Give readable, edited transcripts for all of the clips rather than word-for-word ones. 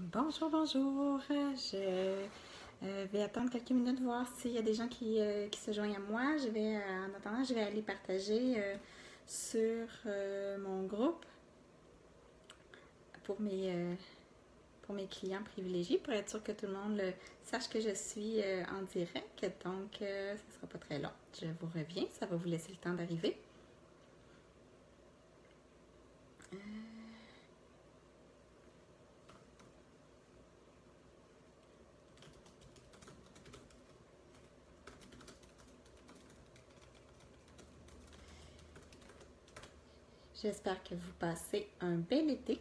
Bonjour, bonjour. Je vais attendre quelques minutes, voir s'il y a des gens qui se joignent à moi. En attendant, je vais aller partager sur mon groupe pour pour mes clients privilégiés, pour être sûr que tout le monde sache que je suis en direct. Donc, ça ne sera pas très long. Je vous reviens, ça va vous laisser le temps d'arriver. J'espère que vous passez un bel été,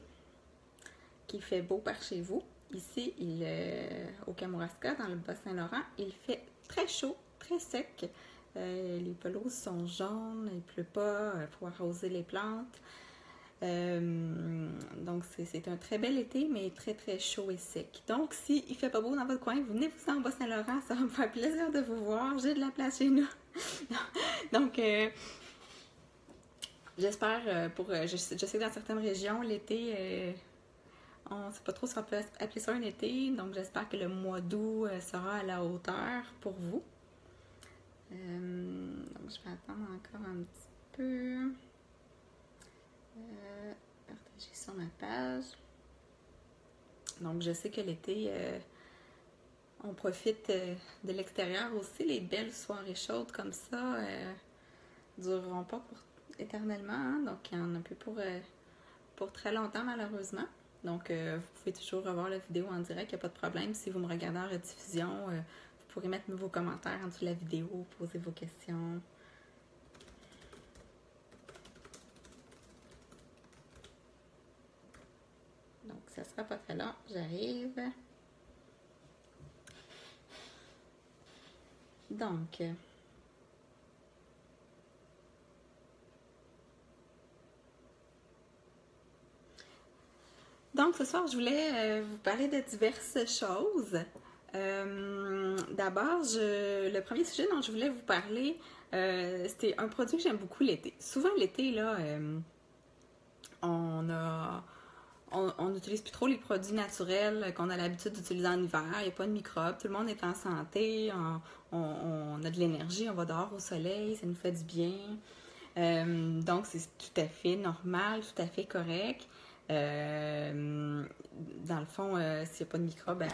qu'il fait beau par chez vous. Ici, au Kamouraska, dans le Bas-Saint-Laurent, il fait très chaud, très sec. Les pelouses sont jaunes, il ne pleut pas, il faut arroser les plantes. Donc, c'est un très bel été, mais très, très chaud et sec. Donc, s'il ne fait pas beau dans votre coin, venez-vous en Bas-Saint-Laurent, ça va me faire plaisir de vous voir. J'ai de la place chez nous. Donc, j'espère, je sais que dans certaines régions, l'été, on ne sait pas trop si on peut appeler ça un été, donc j'espère que le mois d'août sera à la hauteur pour vous. Donc je vais attendre encore un petit peu. Partager sur ma page. Donc je sais que l'été, on profite de l'extérieur aussi. Les belles soirées chaudes comme ça ne dureront pas éternellement, hein? Donc il y en a plus pour très longtemps malheureusement. Donc, vous pouvez toujours revoir la vidéo en direct, il n'y a pas de problème. Si vous me regardez en rediffusion, vous pourrez mettre vos commentaires en dessous de la vidéo, poser vos questions. Donc, ça ne sera pas très long. J'arrive. Donc, ce soir, je voulais vous parler de diverses choses. D'abord, le premier sujet dont je voulais vous parler, c'était un produit que j'aime beaucoup l'été. Souvent, l'été, là, on n'utilise plus trop les produits naturels qu'on a l'habitude d'utiliser en hiver. Il n'y a pas de microbes, tout le monde est en santé, on a de l'énergie, on va dehors au soleil, ça nous fait du bien. Donc, c'est tout à fait normal, tout à fait correct. Dans le fond, s'il n'y a pas de microbes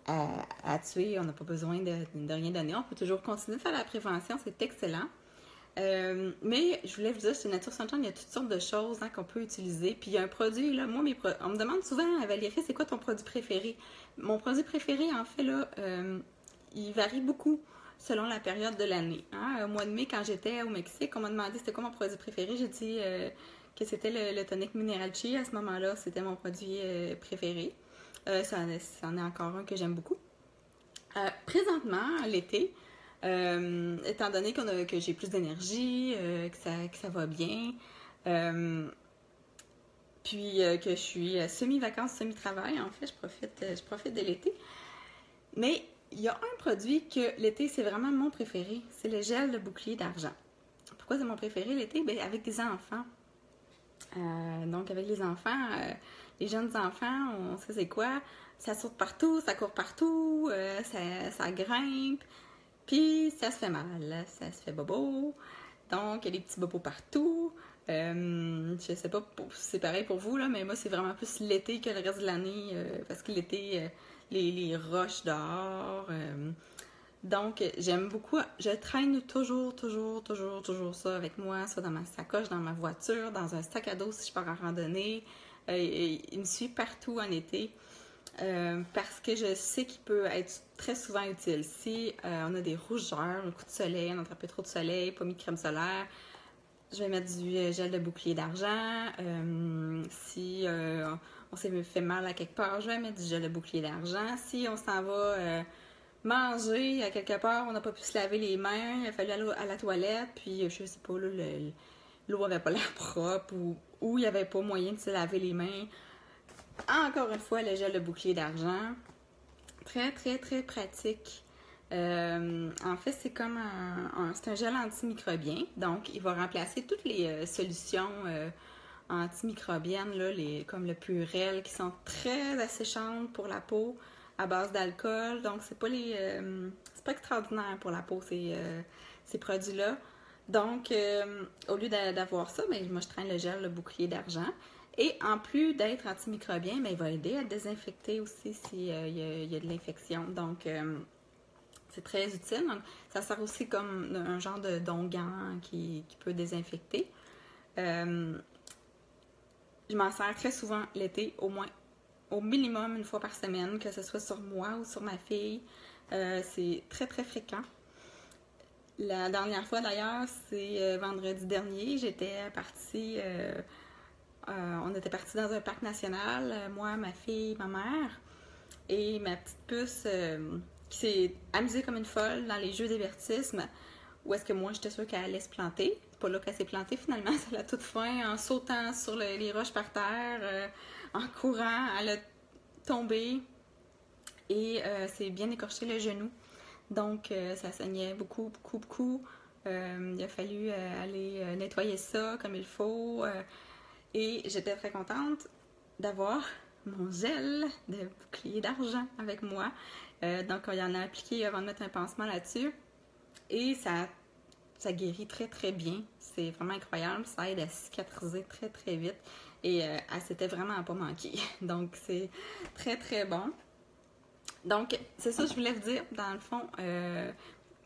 à tuer, on n'a pas besoin de rien donner. On peut toujours continuer de faire la prévention, c'est excellent. Mais je voulais vous dire, chez Nature Sunshine, il y a toutes sortes de choses qu'on peut utiliser. Puis il y a un produit, là, moi, on me demande souvent, Valérie, c'est quoi ton produit préféré? Mon produit préféré, en fait, là, il varie beaucoup selon la période de l'année. Hein? Au mois de mai, quand j'étais au Mexique, on m'a demandé c'était quoi mon produit préféré. J'ai dit que c'était le tonic Mineral Chi. À ce moment-là, c'était mon produit préféré. Ça en est encore un que j'aime beaucoup. Présentement, l'été, étant donné que j'ai plus d'énergie, que ça va bien, puis que je suis semi-vacances, semi-travail, en fait, je profite de l'été. Mais il y a un produit que l'été, c'est vraiment mon préféré, c'est le gel de bouclier d'argent. Pourquoi c'est mon préféré l'été? Bien, avec des enfants. Donc, avec les enfants, les jeunes enfants, on sait c'est quoi, ça saute partout, ça court partout, ça grimpe, puis ça se fait mal, ça se fait bobo. Donc, il y a des petits bobos partout. Je sais pas si c'est pareil pour vous, là, mais moi, c'est vraiment plus l'été que le reste de l'année, parce que l'été, les roches dehors. Donc, j'aime beaucoup. Je traîne toujours ça avec moi, soit dans ma sacoche, dans ma voiture, dans un sac à dos si je pars en randonnée. Il me suit partout en été parce que je sais qu'il peut être très souvent utile. Si on a des rougeurs, un coup de soleil, on a attrapé trop de soleil, pas mis de crème solaire, je vais mettre du gel de bouclier d'argent. Si on s'est fait mal à quelque part, je vais mettre du gel de bouclier d'argent. Si on s'en va manger à quelque part, on n'a pas pu se laver les mains, il a fallu aller à la toilette, puis je sais pas, là, l'eau avait pas l'air propre ou il n'y avait pas moyen de se laver les mains. Encore une fois, le gel de bouclier d'argent. Très, très, très pratique. En fait, c'est comme c'est un gel antimicrobien. Donc, il va remplacer toutes les solutions antimicrobiennes, là, comme le Purell, qui sont très asséchantes pour la peau, à base d'alcool. Donc, c'est pas extraordinaire pour la peau, ces produits-là. Donc, au lieu d'avoir ça, ben, moi, je traîne le gel, le bouclier d'argent. Et en plus d'être antimicrobien, ben, il va aider à désinfecter aussi s'il y a de l'infection. Donc, c'est très utile. Donc, ça sert aussi comme un genre d'onguent qui peut désinfecter. Je m'en sers très souvent l'été, au minimum une fois par semaine, que ce soit sur moi ou sur ma fille. C'est très, très fréquent. La dernière fois, d'ailleurs, c'est vendredi dernier. J'étais partie... on était partis dans un parc national, moi, ma fille, ma mère, et ma petite puce qui s'est amusée comme une folle dans les jeux d'avertissement, où est-ce que moi, j'étais sûre qu'elle allait se planter. C'est pas là qu'elle s'est plantée, finalement, ça l'a toute fin, en sautant sur les roches par terre, en courant, elle a tombé, et s'est bien écorché le genou. Donc, ça saignait beaucoup, beaucoup, beaucoup. Il a fallu aller nettoyer ça comme il faut. Et j'étais très contente d'avoir mon gel de bouclier d'argent avec moi. Donc, il y en a appliqué avant de mettre un pansement là-dessus. Et ça guérit très, très bien. C'est vraiment incroyable. Ça aide à cicatriser très, très vite. Et elle s'était vraiment pas manquée. Donc, c'est très, très bon. Donc, c'est ça que je voulais vous dire. Dans le fond,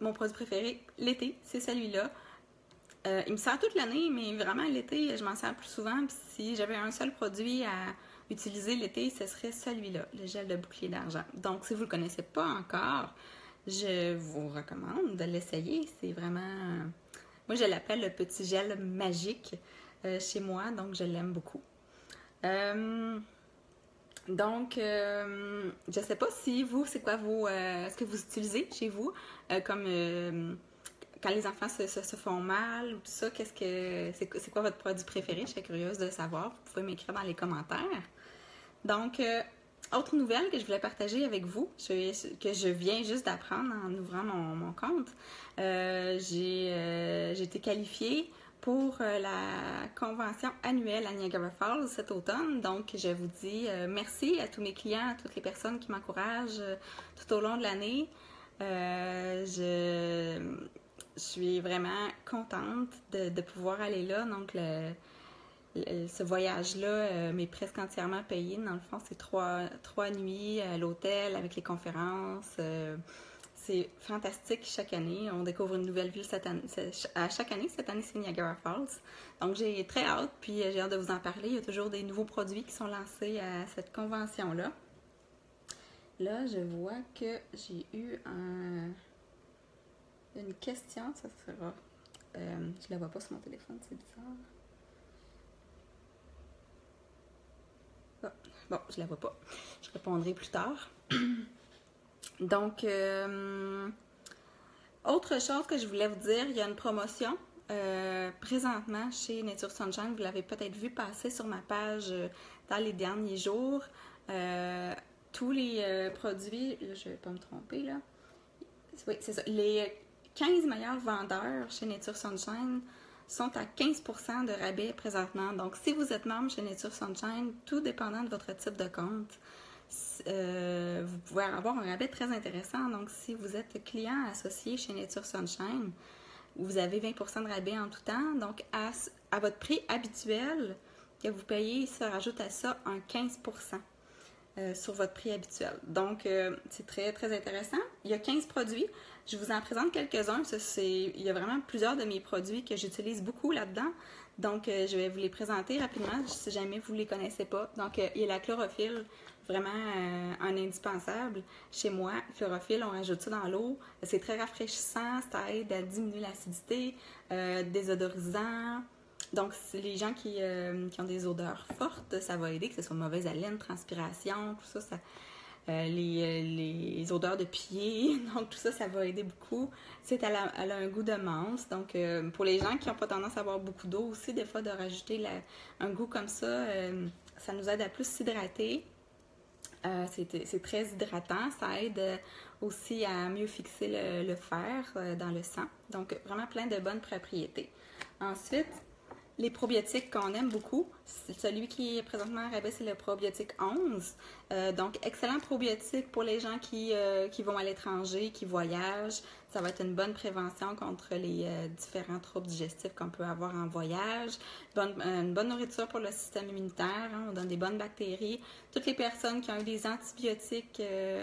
mon produit préféré, l'été, c'est celui-là. Il me sert toute l'année, mais vraiment l'été, je m'en sers plus souvent. Puis si j'avais un seul produit à utiliser l'été, ce serait celui-là, le gel de bouclier d'argent. Donc, si vous ne le connaissez pas encore, je vous recommande de l'essayer. C'est vraiment... Moi, je l'appelle le petit gel magique chez moi, donc je l'aime beaucoup. Donc, je sais pas si vous, c'est quoi ce que vous utilisez chez vous, comme quand les enfants se font mal ou tout ça, c'est quoi votre produit préféré? Je serais curieuse de savoir. Vous pouvez m'écrire dans les commentaires. Donc, autre nouvelle que je voulais partager avec vous, que je viens juste d'apprendre en ouvrant mon compte, j'ai été qualifiée pour la convention annuelle à Niagara Falls cet automne. Donc, je vous dis merci à tous mes clients, à toutes les personnes qui m'encouragent tout au long de l'année. Je suis vraiment contente de pouvoir aller là. Donc, ce voyage-là m'est presque entièrement payé. Dans le fond, c'est trois nuits à l'hôtel avec les conférences. C'est fantastique chaque année. On découvre une nouvelle ville à chaque année. Cette année, c'est Niagara Falls. Donc, j'ai très hâte. Puis, j'ai hâte de vous en parler. Il y a toujours des nouveaux produits qui sont lancés à cette convention-là. Là, je vois que j'ai eu une question. Ça sera... je la vois pas sur mon téléphone. C'est bizarre. Bon, je la vois pas. Je répondrai plus tard. Donc, autre chose que je voulais vous dire, il y a une promotion présentement chez Nature Sunshine. Vous l'avez peut-être vu passer sur ma page dans les derniers jours. Tous les produits, là, je ne vais pas me tromper, là. Oui, c'est ça. Les 15 meilleurs vendeurs chez Nature Sunshine sont à 15% de rabais présentement. Donc, si vous êtes membre chez Nature Sunshine, tout dépendant de votre type de compte, vous pouvez avoir un rabais très intéressant. Donc, si vous êtes client associé chez Nature Sunshine, vous avez 20% de rabais en tout temps. Donc, à votre prix habituel que vous payez, il se rajoute à ça un 15% sur votre prix habituel. Donc, c'est très, très intéressant. Il y a 15 produits. Je vous en présente quelques-uns. Il y a vraiment plusieurs de mes produits que j'utilise beaucoup là-dedans. Donc, je vais vous les présenter rapidement si jamais vous ne les connaissez pas. Donc, il y a la chlorophylle, vraiment un indispensable. Chez moi, chlorophylle, on rajoute ça dans l'eau. C'est très rafraîchissant, ça aide à diminuer l'acidité, désodorisant. Donc, les gens qui ont des odeurs fortes, ça va aider, que ce soit mauvaise haleine, transpiration, tout ça, les odeurs de pied, donc tout ça, ça va aider beaucoup. Elle a un goût de menthe, donc pour les gens qui n'ont pas tendance à avoir beaucoup d'eau aussi, des fois de rajouter un goût comme ça, ça nous aide à plus s'hydrater. C'est très hydratant, ça aide aussi à mieux fixer le fer dans le sang, donc vraiment plein de bonnes propriétés. Ensuite, les probiotiques qu'on aime beaucoup, celui qui est présentement à rabais, c'est le probiotique 11. Donc, excellent probiotique pour les gens qui vont à l'étranger, qui voyagent. Ça va être une bonne prévention contre les différents troubles digestifs qu'on peut avoir en voyage. Une bonne nourriture pour le système immunitaire. Hein, on donne des bonnes bactéries. Toutes les personnes qui ont eu des antibiotiques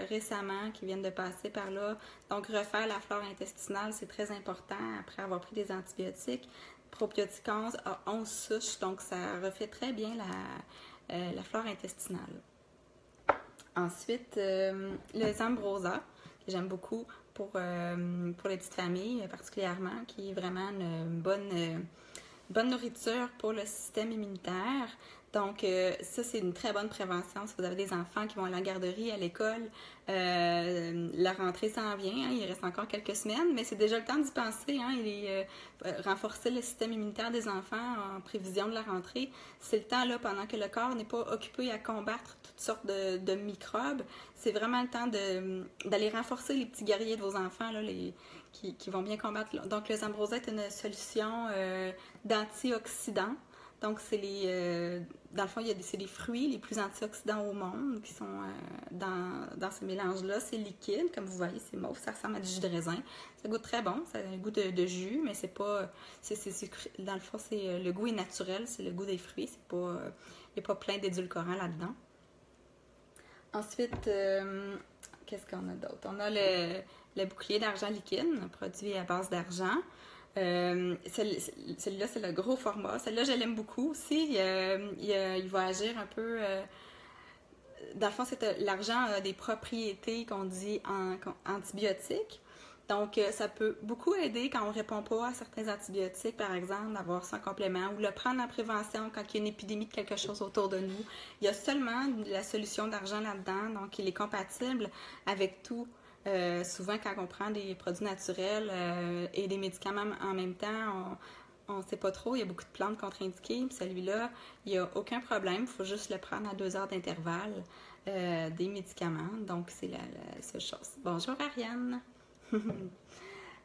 récemment, qui viennent de passer par là, donc refaire la flore intestinale, c'est très important après avoir pris des antibiotiques. Probiotique 11 a 11 souches, donc ça refait très bien la flore intestinale. Ensuite, le Zambrosa, que j'aime beaucoup pour les petites familles particulièrement, qui est vraiment une bonne nourriture pour le système immunitaire. Donc, ça, c'est une très bonne prévention. Si vous avez des enfants qui vont à la garderie, à l'école, la rentrée s'en vient. Hein, il reste encore quelques semaines, mais c'est déjà le temps d'y penser. Hein, renforcer le système immunitaire des enfants en prévision de la rentrée. C'est le temps, là, pendant que le corps n'est pas occupé à combattre toutes sortes de microbes. C'est vraiment le temps d'aller renforcer les petits guerriers de vos enfants, là, qui vont bien combattre. Là. Donc, le Zambrosa est une solution d'antioxydants. Donc, dans le fond, c'est les fruits les plus antioxydants au monde qui sont dans ce mélange-là. C'est liquide, comme vous voyez, c'est mauve, ça ressemble à du jus de raisin. Ça goûte très bon, ça a un goût de jus, mais c'est pas... dans le fond, le goût est naturel, c'est le goût des fruits, il n'y a pas plein d'édulcorants là-dedans. Ensuite, qu'est-ce qu'on a d'autre? On a le bouclier d'argent liquide, un produit à base d'argent. Celui-là, c'est le gros format. Celui-là, je l'aime beaucoup aussi. Il va agir un peu... dans le fond, l'argent a des propriétés qu'on dit antibiotiques. Donc, ça peut beaucoup aider quand on ne répond pas à certains antibiotiques, par exemple, d'avoir ça en complément ou le prendre en prévention quand il y a une épidémie de quelque chose autour de nous. Il y a seulement la solution d'argent là-dedans, donc il est compatible avec tout. Souvent, quand on prend des produits naturels et des médicaments en même temps, on ne sait pas trop. Il y a beaucoup de plantes contre-indiquées. Puis celui-là, il n'y a aucun problème. Il faut juste le prendre à 2 heures d'intervalle des médicaments. Donc, c'est la seule chose. Bonjour, Ariane!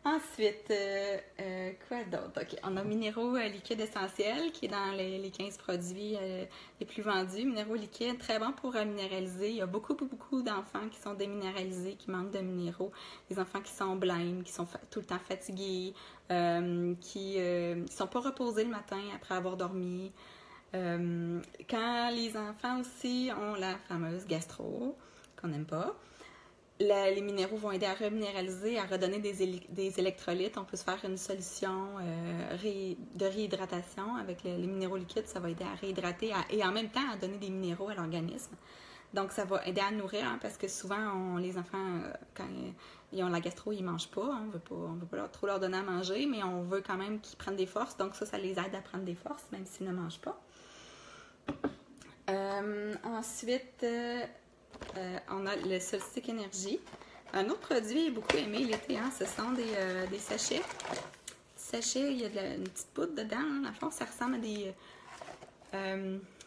Ensuite, quoi d'autre? Okay. On a Minéraux liquides essentiels qui est dans les 15 produits les plus vendus. Minéraux liquides, très bon pour minéraliser. Il y a beaucoup d'enfants qui sont déminéralisés, qui manquent de minéraux. Des enfants qui sont blêmes, qui sont tout le temps fatigués, qui ne sont pas reposés le matin après avoir dormi. Quand les enfants aussi ont la fameuse gastro, qu'on n'aime pas, les minéraux vont aider à reminéraliser, à redonner des électrolytes. On peut se faire une solution de réhydratation avec les minéraux liquides. Ça va aider à réhydrater et en même temps à donner des minéraux à l'organisme. Donc, ça va aider à nourrir hein, parce que souvent, les enfants, quand ils ont la gastro, ils ne mangent pas. Hein, on ne veut pas trop leur donner à manger, mais on veut quand même qu'ils prennent des forces. Donc, ça les aide à prendre des forces, même s'ils ne mangent pas. Ensuite... on a le Solstick Energy. Un autre produit beaucoup aimé l'été, hein, ce sont des sachets. Sachets, il y a une petite poudre dedans. Hein, dans le fond, ça ressemble à des...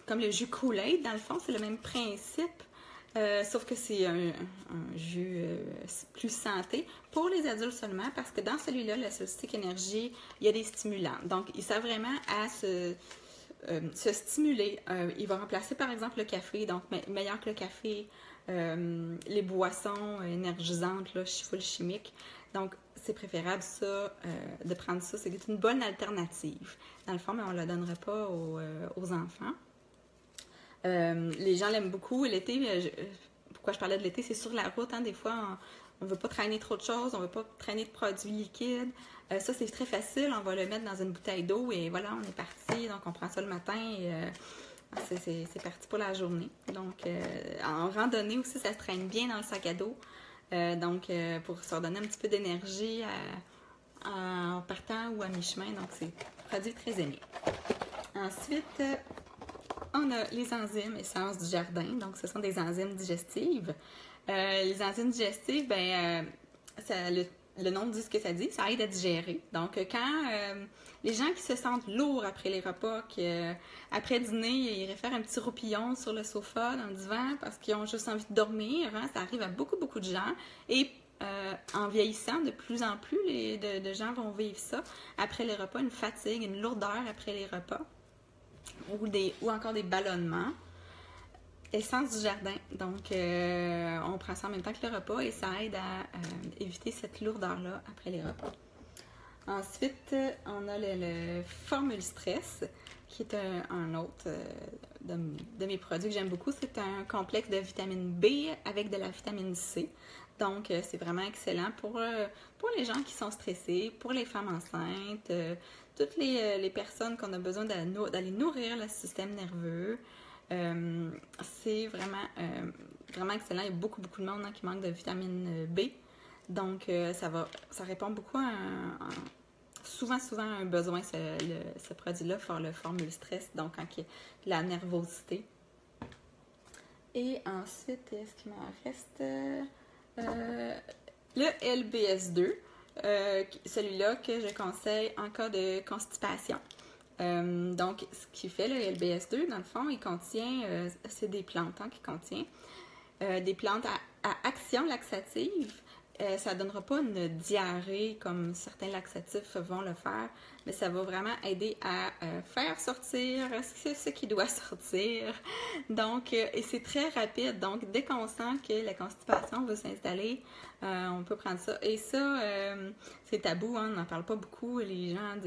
comme le jus Kool-Aid, dans le fond, c'est le même principe. Sauf que c'est un jus plus santé pour les adultes seulement, parce que dans celui-là, le Solstick Energy, il y a des stimulants. Donc, il sert vraiment à se stimuler. Il va remplacer par exemple le café, donc meilleur que le café, les boissons énergisantes, là, full chimique. Donc, c'est préférable ça, de prendre ça. C'est une bonne alternative. Dans le fond, mais on ne la donnerait pas aux enfants. Les gens l'aiment beaucoup. L'été, pourquoi je parlais de l'été, c'est sur la route. Hein, des fois, on ne veut pas traîner trop de choses, on ne veut pas traîner de produits liquides. Ça, c'est très facile. On va le mettre dans une bouteille d'eau et voilà, on est parti. Donc, on prend ça le matin et c'est parti pour la journée. Donc, en randonnée aussi, ça se traîne bien dans le sac à dos. Donc, pour se redonner un petit peu d'énergie en partant ou à mi-chemin. Donc, c'est un produit très aimé. Ensuite, on a les enzymes Essence du Jardin. Donc, ce sont des enzymes digestives. Les enzymes digestives, le nom dit ce que ça dit, ça aide à digérer. Donc, quand les gens qui se sentent lourds après les repas, après dîner, ils réfèrent un petit roupillon sur le sofa, dans le divan, parce qu'ils ont juste envie de dormir, hein, ça arrive à beaucoup de gens. Et en vieillissant, de plus en plus, de gens vont vivre ça après les repas, une fatigue, une lourdeur après les repas, ou encore des ballonnements. Essence du jardin. Donc, on prend ça en même temps que le repas et ça aide à éviter cette lourdeur-là après les repas. Ensuite, on a le Formule Stress, qui est un autre de mes produits que j'aime beaucoup. C'est un complexe de vitamine B avec de la vitamine C. Donc, c'est vraiment excellent pour les gens qui sont stressés, pour les femmes enceintes, toutes les personnes qu'on a besoin d'aller nourrir le système nerveux. C'est vraiment excellent. Il y a beaucoup de monde qui manque de vitamine B. Donc, ça répond beaucoup à souvent un besoin, ce produit-là, pour le Formule Stress, donc la nervosité. Et ensuite, est-ce qu'il m'en reste? Le LBS2, celui-là que je conseille en cas de constipation. Donc, ce qui fait le LBS2, dans le fond, il contient, c'est des plantes qui contient des plantes à action laxative. Ça ne donnera pas une diarrhée comme certains laxatifs vont le faire, mais ça va vraiment aider à faire sortir ce qui doit sortir. Donc, et c'est très rapide. Donc, dès qu'on sent que la constipation va s'installer, on peut prendre ça. Et ça, c'est tabou, on n'en parle pas beaucoup. Les gens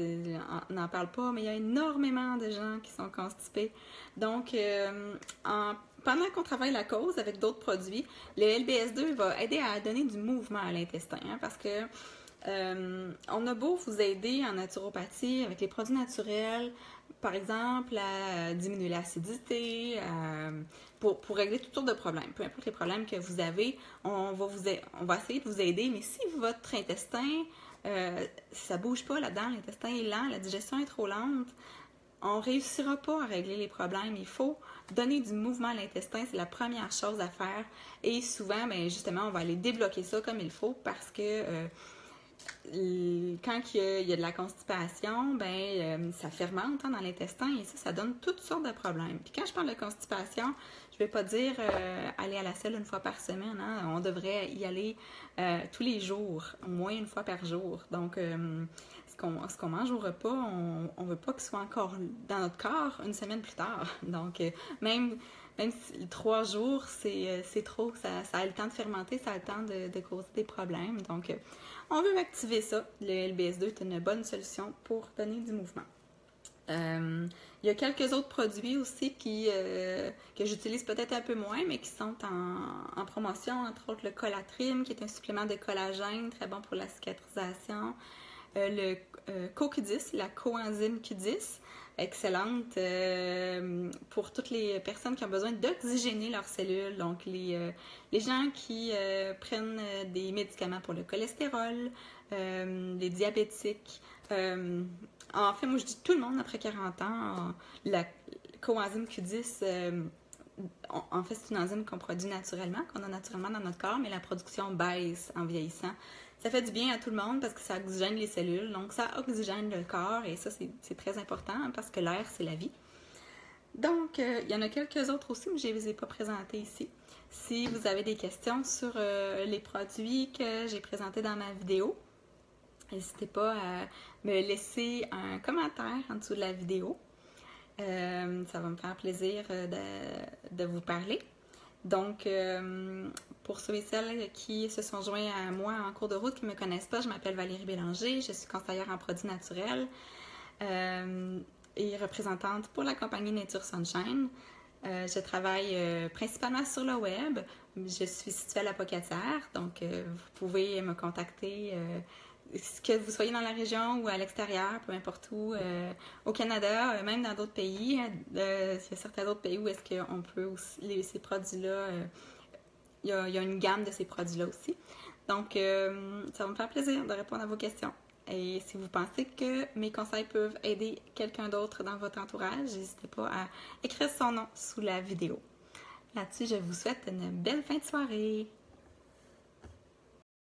n'en parlent pas, mais il y a énormément de gens qui sont constipés. Donc, pendant qu'on travaille la cause avec d'autres produits, le LBS2 va aider à donner du mouvement à l'intestin, parce que on a beau vous aider en naturopathie avec les produits naturels, par exemple, à diminuer l'acidité, pour régler toutes sortes de problèmes. Peu importe les problèmes que vous avez, on va essayer de vous aider, mais si votre intestin, ça bouge pas là-dedans, l'intestin est lent, la digestion est trop lente, on ne réussira pas à régler les problèmes. Il faut donner du mouvement à l'intestin, c'est la première chose à faire. Et souvent, justement, on va aller débloquer ça comme il faut parce que quand il y a de la constipation, ça fermente dans l'intestin et ça donne toutes sortes de problèmes. Puis quand je parle de constipation, je ne vais pas dire aller à la selle une fois par semaine. On devrait y aller tous les jours, au moins une fois par jour. Donc, ce qu'on mange au repas, on ne veut pas qu'il soit encore dans notre corps une semaine plus tard. Donc, même si 3 jours, c'est trop, ça a le temps de fermenter, ça a le temps de causer des problèmes. Donc, on veut activer ça. Le LBS2 est une bonne solution pour donner du mouvement. Il y a quelques autres produits aussi que j'utilise peut-être un peu moins, mais qui sont en promotion, entre autres le Colatrim, qui est un supplément de collagène, très bon pour la cicatrisation. Le CoQ10, la coenzyme Q10, excellente pour toutes les personnes qui ont besoin d'oxygéner leurs cellules. Donc, les gens qui prennent des médicaments pour le cholestérol, les diabétiques. En fait, moi, je dis tout le monde après 40 ans, la coenzyme Q10, en fait, c'est une enzyme qu'on produit naturellement, qu'on a naturellement dans notre corps, mais la production baisse en vieillissant. Ça fait du bien à tout le monde parce que ça oxygène les cellules, donc ça oxygène le corps et ça, c'est très important parce que l'air, c'est la vie. Donc, il y en a quelques autres aussi, mais je ne les ai pas présentés ici. Si vous avez des questions sur les produits que j'ai présentés dans ma vidéo, n'hésitez pas à me laisser un commentaire en dessous de la vidéo. Ça va me faire plaisir de vous parler. Donc, pour ceux et celles qui se sont joints à moi en cours de route, qui ne me connaissent pas, je m'appelle Valérie Bélanger, je suis conseillère en produits naturels et représentante pour la compagnie Nature Sunshine. Je travaille principalement sur le web. Je suis située à l'Apocatière, donc vous pouvez me contacter que vous soyez dans la région ou à l'extérieur, peu importe où, au Canada, même dans d'autres pays. Il y a certains autres pays où est-ce qu'on peut aussi, ces produits-là, il y a une gamme de ces produits-là aussi. Donc, ça va me faire plaisir de répondre à vos questions. Et si vous pensez que mes conseils peuvent aider quelqu'un d'autre dans votre entourage, n'hésitez pas à écrire son nom sous la vidéo. Là-dessus, je vous souhaite une belle fin de soirée.